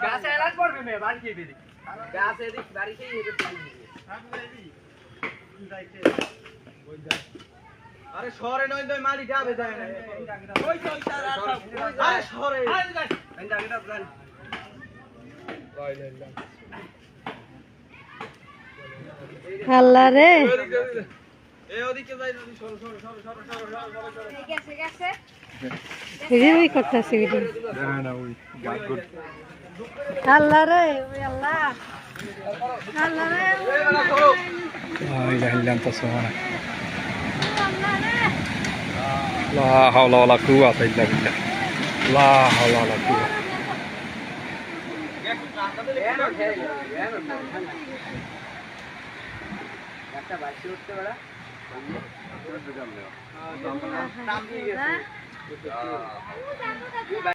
গাছে এলাচ পড়বে মে বাড়ি খেয়ে দিদি গাছে এদিক বাড়ি খেয়ে আরে শহরে নয় তো মালি যাবে যায় না ওই তো আরে শহরে এন্ডাগিটা প্ল্যান আল্লাহ রে এই ওদিকে যাই সরো সরো সরো সরো সরো সরো গেছে গেছে রিউই করতেছে ভিডিও না না ওই গাছ গুড আল্লাহ রে ওই আল্লাহ আল্লাহ রে ay dahilan ta subhana la hawla wala quwwata illa billah la hawla wala quwwata একটা বাইসে উঠতে পারা সামনে